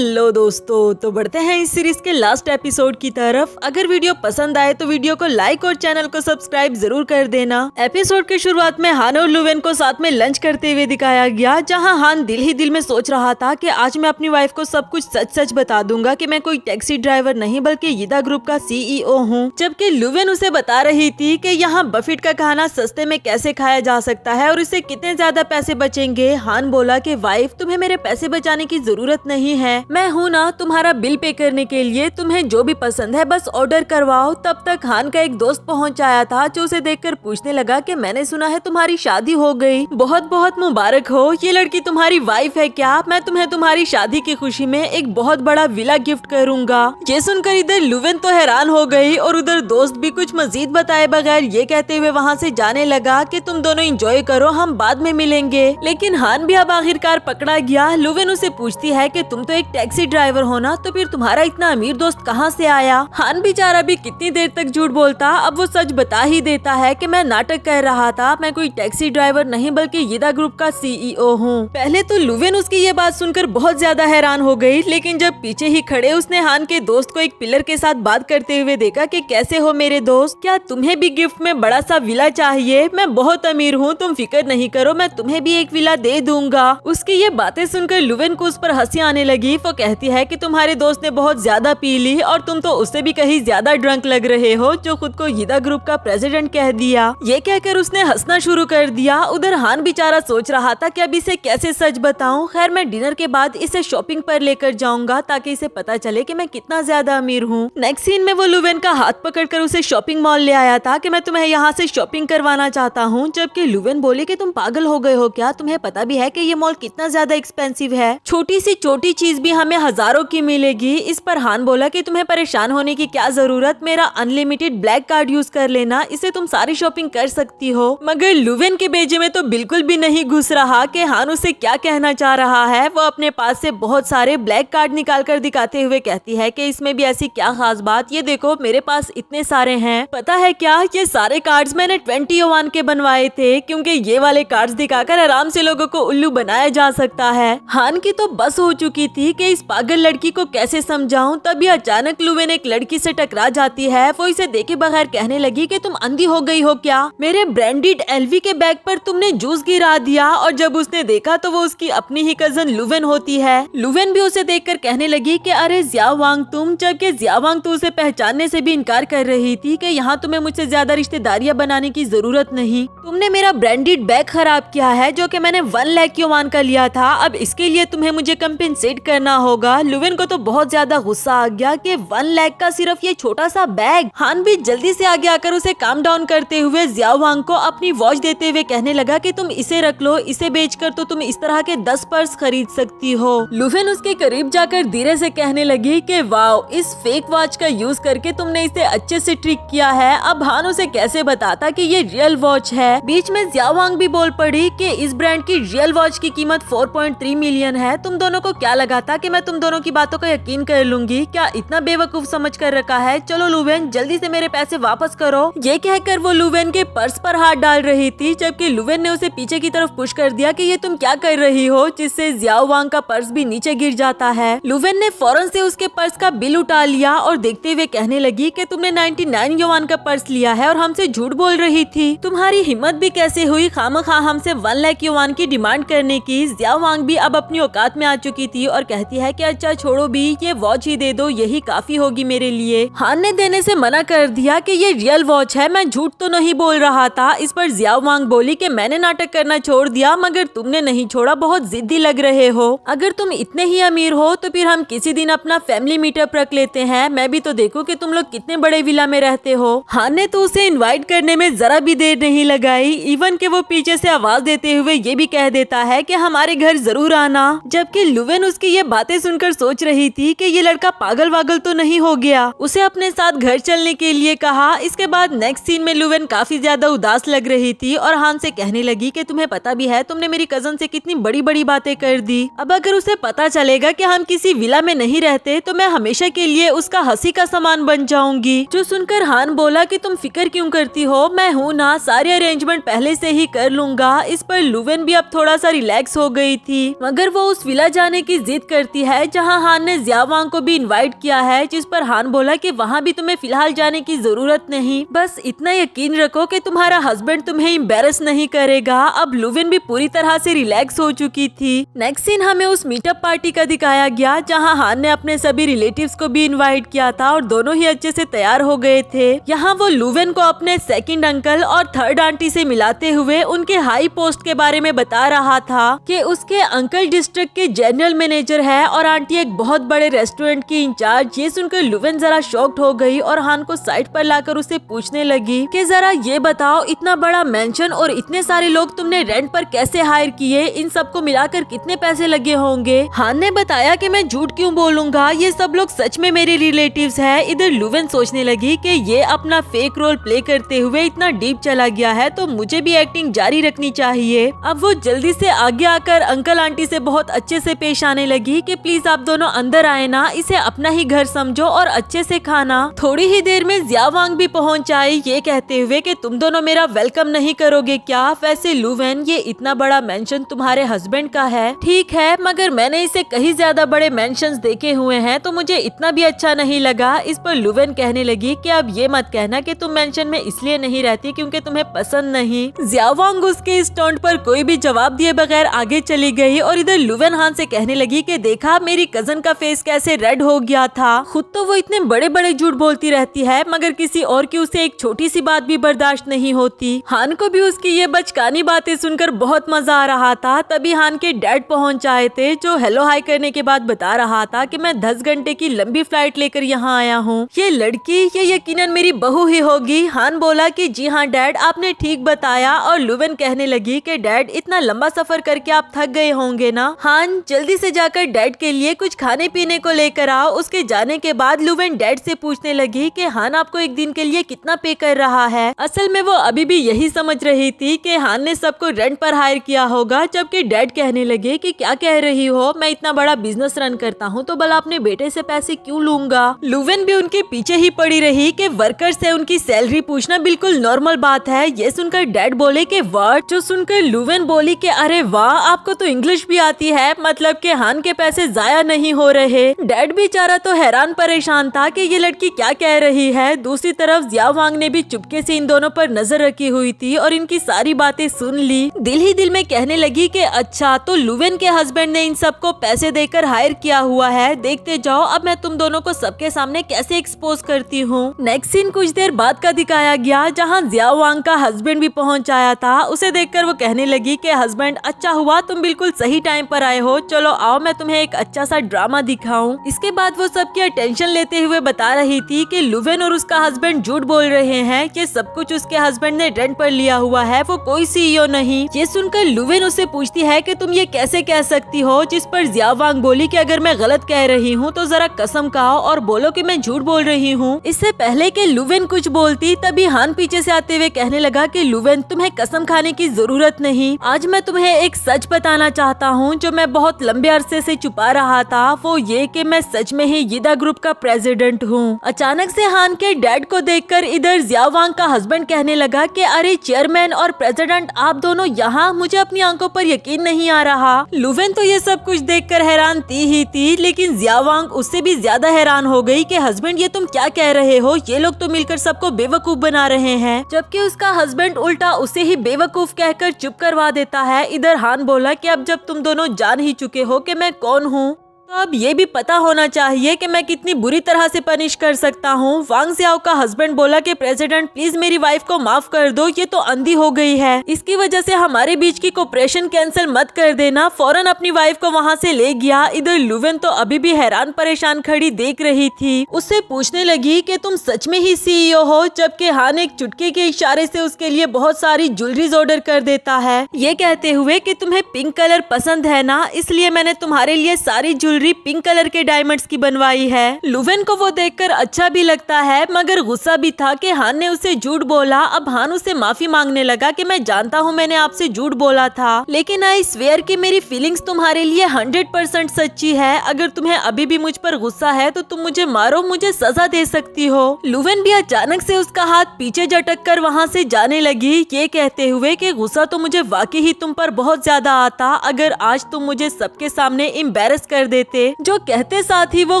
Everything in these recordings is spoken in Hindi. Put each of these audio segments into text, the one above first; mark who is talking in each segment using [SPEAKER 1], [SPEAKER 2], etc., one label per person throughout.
[SPEAKER 1] हेलो दोस्तों, तो बढ़ते हैं इस सीरीज के लास्ट एपिसोड की तरफ। अगर वीडियो पसंद आए तो वीडियो को लाइक और चैनल को सब्सक्राइब जरूर कर देना। एपिसोड के शुरुआत में हान और लुवेन को साथ में लंच करते हुए दिखाया गया, जहां हान दिल ही दिल में सोच रहा था कि आज मैं अपनी वाइफ को सब कुछ सच सच बता दूंगा कि मैं कोई टैक्सी ड्राइवर नहीं बल्कि यिदा ग्रुप का CEO हूँ। जबकि लुवेन उसे बता रही थी कि यहाँ बफेट का खाना सस्ते में कैसे खाया जा सकता है और इससे कितने ज्यादा पैसे बचेंगे। हान बोला कि वाइफ, तुम्हें मेरे पैसे बचाने की जरूरत नहीं है, मैं हूँ ना तुम्हारा बिल पे करने के लिए, तुम्हें जो भी पसंद है बस ऑर्डर करवाओ। तब तक हान का एक दोस्त पहुँच आया था, जो उसे देखकर पूछने लगा कि मैंने सुना है तुम्हारी शादी हो गई, बहुत बहुत मुबारक हो, ये लड़की तुम्हारी वाइफ है क्या? मैं तुम्हें तुम्हारी शादी की खुशी में एक बहुत बड़ा विला गिफ्ट करूंगा। ये सुनकर इधर लुवेन तो हैरान हो गई और उधर दोस्त भी कुछ मजीद बताए बगैर ये कहते हुए वहाँ से जाने लगा कि तुम दोनों एंजॉय करो, हम बाद में मिलेंगे। लेकिन हान भी अब आखिरकार पकड़ा गया। लुवेन उसे पूछती है कि तुम तो एक टैक्सी ड्राइवर हो ना, तो फिर तुम्हारा इतना अमीर दोस्त कहाँ से आया? हान बेचारा भी कितनी देर तक झूठ बोलता, अब वो सच बता ही देता है कि मैं नाटक कर रहा था, मैं कोई टैक्सी ड्राइवर नहीं बल्कि यिदा ग्रुप का CEO हूँ। पहले तो लुवेन उसकी ये बात सुनकर बहुत ज्यादा हैरान हो गई, लेकिन जब पीछे ही खड़े उसने हान के दोस्त को एक पिलर के साथ बात करते हुए देखा कि कैसे हो मेरे दोस्त, क्या तुम्हें भी गिफ्ट में बड़ा सा विला चाहिए? मैं बहुत अमीर हूँ, तुम फिक्र नहीं करो, मैं तुम्हें भी एक विला दे दूंगा। उसकी ये बातें सुनकर लुवेन को उस पर हंसी आने लगी। वो कहती है कि तुम्हारे दोस्त ने बहुत ज्यादा पी ली और तुम तो उससे भी कहीं ज्यादा ड्रंक लग रहे हो, जो खुद को यिदा ग्रुप का प्रेसिडेंट कह दिया। ये कहकर उसने हंसना शुरू कर दिया। उधर हान बेचारा सोच रहा था कि अब इसे कैसे सच बताऊं। खैर, मैं डिनर के बाद इसे शॉपिंग पर लेकर जाऊंगा ताकि इसे पता चले कि मैं कितना ज्यादा अमीर हूँ। नेक्स्ट सीन में वो लुवेन का हाथ पकड़कर उसे शॉपिंग मॉल ले आया था कि मैं तुम्हें यहाँ से शॉपिंग करवाना चाहता हूँ। जबकि लुवेन बोले कि तुम पागल हो गए हो क्या? तुम्हें पता भी है कि ये मॉल कितना ज्यादा एक्सपेंसिव है, छोटी सी छोटी चीज भी हमें हजारों की मिलेगी। इस पर हान बोला कि तुम्हें परेशान होने की क्या जरूरत, मेरा अनलिमिटेड ब्लैक कार्ड यूज कर लेना, इससे तुम सारी शॉपिंग कर सकती हो। मगर लुवेन के बेजे में तो बिल्कुल भी नहीं घुस रहा कि हान उसे क्या कहना चाह रहा है। वो अपने पास से बहुत सारे ब्लैक कार्ड निकाल कर दिखाते हुए कहती है कि इसमें भी ऐसी क्या खास बात, ये देखो मेरे पास इतने सारे हैं। पता है क्या, ये सारे कार्ड्स मैंने 20 युआन के बनवाए थे, क्योंकि ये वाले कार्ड्स दिखाकर आराम से लोगों को उल्लू बनाया जा सकता है। हान की तो बस हो चुकी थी कि इस पागल लड़की को कैसे समझाऊं। तभी अचानक लुवेन एक लड़की से टकरा जाती है। वो इसे देखे बगैर कहने लगी कि तुम अंधी हो गई हो क्या? मेरे ब्रांडेड LV के बैग पर तुमने जूस गिरा दिया। और जब उसने देखा तो वो उसकी अपनी ही कजन लुवेन होती है। लुवेन भी उसे देखकर कहने लगी कि अरे जियावांग तुम, जबकि जियावांग तो उसे पहचानने से भी इनकार कर रही थी कि यहाँ तुम्हें मुझसे ज्यादा रिश्तेदारियां बनाने की जरूरत नहीं। तुमने मेरा ब्रांडेड बैग खराब किया है जो कि मैंने 1 लाख युआन का लिया था, अब इसके लिए तुम्हें मुझे कंपेंसेट करना होगा। लुवेन को तो बहुत ज्यादा गुस्सा आ गया कि 1 लाख का सिर्फ ये छोटा सा बैग। हान भी जल्दी से आगे आकर उसे काम डाउन करते हुए जियावांग को अपनी वॉच देते हुए कहने लगा कि तुम इसे रख लो, इसे बेचकर तो तुम इस तरह के 10 पर्स खरीद सकती हो। लुवेन उसके करीब जाकर धीरे से कहने लगी कि वाओ, इस फेक वॉच का यूज करके तुमने इसे अच्छे से ट्रिक किया है। अब हान उसे कैसे बताता कि ये रियल वॉच है। बीच में जियावांग भी बोल पड़ी कि इस ब्रांड की रियल वॉच की कीमत 4.3 मिलियन है। तुम दोनों को क्या लगा था कि मैं तुम दोनों की बातों का यकीन कर लूंगी? क्या इतना बेवकूफ समझ कर रखा है? चलो लुवेन, जल्दी से मेरे पैसे वापस करो। ये कहकर वो लुवेन के पर्स पर हाथ डाल रही थी, जबकि लुवेन ने उसे पीछे की तरफ पुश कर दिया कि ये तुम क्या कर रही हो, जिससे जियावांग का पर्स भी नीचे गिर जाता है। लुवेन ने फौरन से उसके पर्स का बिल उठा लिया और देखते हुए कहने लगी कि तुमने 99 युआन का पर्स लिया है और हमसे झूठ बोल रही थी। तुम्हारी हिम्मत भी कैसे हुई खामखा हमसे 1 लाख युआन की डिमांड करने की? जियावांग भी अब अपनी औकात में आ चुकी थी और कहती है कि अच्छा छोड़ो भी, ये वॉच ही दे दो, यही काफी होगी मेरे लिए। हान ने देने से मना कर दिया कि ये रियल वॉच है, मैं झूठ तो नहीं बोल रहा था। इस पर जियावांग बोली कि मैंने नाटक करना छोड़ दिया मगर तुमने नहीं छोड़ा, बहुत जिद्दी लग रहे हो। अगर तुम इतने ही अमीर हो तो फिर हम किसी दिन अपना फैमिली मीटअप रख लेते हैं, मैं भी तो देखूं कि तुम लोग कितने बड़े विला में रहते हो। हान ने तो उसे इनवाइट करने में जरा भी देर नहीं लगाई, इवन के वो पीछे से आवाज देते हुए ये भी कह देता है कि हमारे घर जरूर आना। जबकि लुवेन उसकी ये बातें सुनकर सोच रही थी कि ये लड़का पागल वागल तो नहीं हो गया। उसे अपने साथ घर चलने के लिए कहा। इसके बाद नेक्स्ट सीन में लुवेन काफी ज्यादा उदास लग रही थी और हान से कहने लगी कि तुम्हें पता भी है तुमने मेरी कजन से कितनी बड़ी बड़ी बातें कर दी। अब अगर उसे पता चलेगा कि हम किसी विला में नहीं रहते तो मैं हमेशा के लिए उसका हंसी का सामान बन जाऊंगी। जो सुनकर हान बोला कि तुम फिक्र क्यों करती हो, मैं हूँ ना, सारे अरेंजमेंट पहले से ही कर लूंगा। इस पर लुवेन भी अब थोड़ा सा रिलैक्स हो गई थी, मगर वो उस विला जाने की जिद कर करती है जहाँ हान ने जियावांग को भी इनवाइट किया है, जिस पर हान बोला कि वहाँ भी तुम्हें फिलहाल जाने की जरूरत नहीं, बस इतना यकीन रखो कि तुम्हारा हस्बैंड तुम्हें एम्बेरस नहीं करेगा। अब लुविन भी पूरी तरह से रिलैक्स हो चुकी थी। नेक्स्ट सीन हमें उस मीटअप पार्टी का दिखाया गया जहाँ हान ने अपने सभी रिलेटिव्स को भी इनवाइट किया था और दोनों ही अच्छे से तैयार हो गए थे। यहाँ वो लुविन को अपने सेकंड अंकल और थर्ड आंटी से मिलाते हुए उनके हाई पोस्ट के बारे में बता रहा था कि उसके अंकल डिस्ट्रिक्ट के जनरल मैनेजर है और आंटी एक बहुत बड़े रेस्टोरेंट की इंचार्ज। ये सुनकर लुविन जरा शॉक्ड हो गई और हान को साइड पर लाकर उसे पूछने लगी कि जरा ये बताओ, इतना बड़ा मेंशन और इतने सारे लोग तुमने रेंट पर कैसे हायर किए, इन सबको मिलाकर कितने पैसे लगे होंगे। हान ने बताया कि मैं झूठ क्यों बोलूंगा, ये सब लोग सच में मेरे रिलेटिव्स है। इधर लुविन सोचने लगी कि ये अपना फेक रोल प्ले करते हुए इतना डीप चला गया है तो मुझे भी एक्टिंग जारी रखनी चाहिए। अब वो जल्दी से आगे आकर अंकल आंटी से बहुत अच्छे से पेश आने लगी कि प्लीज आप दोनों अंदर आए ना, इसे अपना ही घर समझो और अच्छे से खाना। थोड़ी ही देर में जियावांग भी पहुंच आई, ये कहते हुए कि तुम दोनों मेरा वेलकम नहीं करोगे क्या? वैसे लुविन, ये इतना बड़ा मेंशन तुम्हारे हस्बैंड का है, ठीक है, मगर मैंने इसे कहीं ज्यादा बड़े मेंशंस देखे हुए हैं तो मुझे इतना भी अच्छा नहीं लगा। इस पर लुविन कहने लगी कि अब ये मत कहना कि तुम मेंशन में इसलिए नहीं रहती क्योंकि तुम्हें पसंद नहीं। जियावांग उसके इस टोन पर कोई भी जवाब दिए बगैर आगे चली गई और इधर लुविन हान से कहने लगी कि देखा मेरी कजन का फेस कैसे रेड हो गया था। खुद तो वो इतने बड़े बड़े झूठ बोलती रहती है मगर किसी और की उसे एक छोटी सी बात भी बर्दाश्त नहीं होती। हान को भी उसकी ये बचकानी बातें सुनकर बहुत मजा आ रहा था। तभी हान के डैड पहुंच आए थे जो हेलो हाई करने के बाद बता रहा था कि मैं 10 घंटे की लंबी फ्लाइट लेकर यहाँ आया हूँ। ये लड़की ये यकीनन मेरी बहू ही होगी। हान बोला कि जी हाँ डैड, आपने ठीक बताया और लुविन कहने लगी कि डैड इतना लंबा सफर करके आप थक गए होंगे ना। हान जल्दी से जाकर डैड के लिए कुछ खाने पीने को लेकर आओ। उसके जाने के बाद लुविन डैड से पूछने लगी कि हान आपको एक दिन के लिए कितना पे कर रहा है। असल में वो अभी भी यही समझ रही थी कि हान ने सबको रेंट पर हायर किया होगा, जबकि डैड कहने लगे कि क्या कह रही हो, मैं इतना बड़ा बिजनेस रन करता हूँ तो भला अपने बेटे से पैसे क्यों लूंगा। लुविन भी उनके पीछे ही पड़ी रही कि वर्कर से उनकी सैलरी पूछना बिल्कुल नॉर्मल बात है। ये सुनकर डैड बोले कि व्हाट, जो सुनकर लुविन बोली कि अरे वाह, आपको तो इंग्लिश भी आती है, मतलब कि हान के पैसे जाया नहीं हो रहे। डैड बेचारा तो हैरान परेशान था कि ये लड़की क्या कह रही है। दूसरी तरफ जियावांग ने भी चुपके से इन दोनों पर नजर रखी हुई थी और इनकी सारी बातें सुन ली। दिल ही दिल में कहने लगी कि अच्छा, तो लुविन के हस्बैंड ने इन सबको पैसे देकर हायर किया हुआ है। देखते जाओ अब मैं तुम दोनों को सबके सामने कैसे एक्सपोज करती हूँ। नेक्स्ट सीन कुछ देर बाद का दिखाया गया जहाँ जियावांग का हस्बैंड भी पहुँच आया था। उसे देखकर वो कहने लगी कि हस्बैंड, अच्छा हुआ तुम बिल्कुल सही टाइम पर आए हो, चलो आओ मैं तुम्हें एक अच्छा सा ड्रामा दिखाऊं। इसके बाद वो सबकी अटेंशन लेते हुए बता रही थी कि लुविन और उसका हस्बैंड झूठ बोल रहे हैं कि सब कुछ उसके हस्बैंड ने रेंट पर लिया हुआ है, वो कोई सीईओ नहीं। ये सुनकर लुविन उससे पूछती है कि तुम ये कैसे कह सकती हो, जिस पर जियावांग बोली कि अगर मैं गलत कह रही हूँ तो जरा कसम खाओ और बोलो कि मैं झूठ बोल रही हूँ। इससे पहले कि लुविन कुछ बोलती तभी हान पीछे से आते हुए कहने लगा कि लुविन, तुम्हें कसम खाने की जरूरत नहीं, आज मैं तुम्हें एक सच बताना चाहता हूँ जो मैं बहुत लंबे अरसे से छुपा रहा था, वो ये कि मैं सच में ही यिदा ग्रुप का प्रेसिडेंट हूँ। अचानक से हान के डैड को देखकर इधर जियावांग का हस्बैंड कहने लगा कि अरे चेयरमैन और प्रेसिडेंट आप दोनों यहाँ, मुझे अपनी आंखों पर यकीन नहीं आ रहा। लुविन तो ये सब कुछ देखकर हैरान थी लेकिन जियावांग उससे भी ज्यादा हैरान हो गई कि हस्बैंड ये तुम क्या कह रहे हो, ये लोग तो मिलकर सबको बेवकूफ बना रहे हैं। जबकि उसका हस्बैंड उल्टा उसे ही बेवकूफ कहकर चुप करवा देता है। इधर हान बोला कि अब जब तुम दोनों जान ही चुके हो कि मैं कौन हूँ तो अब ये भी पता होना चाहिए कि मैं कितनी बुरी तरह से पनिश कर सकता हूँ। वांग जियाओ का हस्बैंड बोला कि प्रेसिडेंट प्लीज मेरी वाइफ को माफ कर दो, ये तो अंधी हो गई है, इसकी वजह से हमारे बीच की कोऑपरेशन कैंसिल मत कर देना। फौरन अपनी वाइफ को वहाँ से ले गया। इधर लुविन तो अभी भी हैरान परेशान खड़ी देख रही थी। उससे पूछने लगी कि तुम सच में ही सीईओ हो, जबकि हान एक चुटकी के इशारे से उसके लिए बहुत सारी ज्वेलरीज ऑर्डर कर देता है, ये कहते हुए कि तुम्हें पिंक कलर पसंद है ना, इसलिए मैंने तुम्हारे लिए सारी ज्वेलरी पिंक कलर के डायमंड्स की बनवाई है। लुविन को वो देखकर अच्छा भी लगता है मगर गुस्सा भी था कि हान ने उसे झूठ बोला। अब हान उसे माफी मांगने लगा कि मैं जानता हूँ मैंने आपसे झूठ बोला था, लेकिन आई स्वेयर कि मेरी फीलिंग्स तुम्हारे लिए 100% सच्ची है। अगर तुम्हें अभी भी मुझ पर गुस्सा है तो तुम मुझे मारो, मुझे सजा दे सकती हो। लुविन भी अचानक से उसका हाथ पीछे झटक कर वहाँ से जाने लगी, ये कहते हुए कि गुस्सा तो मुझे वाकई ही तुम पर बहुत ज्यादा आता, अगर आज तुम मुझे सबके सामने एम्बैरस कर देती थे, जो कहते साथ ही वो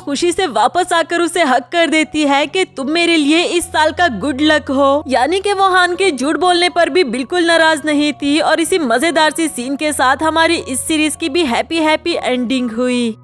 [SPEAKER 1] खुशी से वापस आकर उसे हक कर देती है कि तुम मेरे लिए इस साल का गुड लक हो। यानी कि वो हान के झूठ बोलने पर भी बिल्कुल नाराज नहीं थी और इसी मजेदार सी सीन के साथ हमारी इस सीरीज की भी हैप्पी एंडिंग हुई।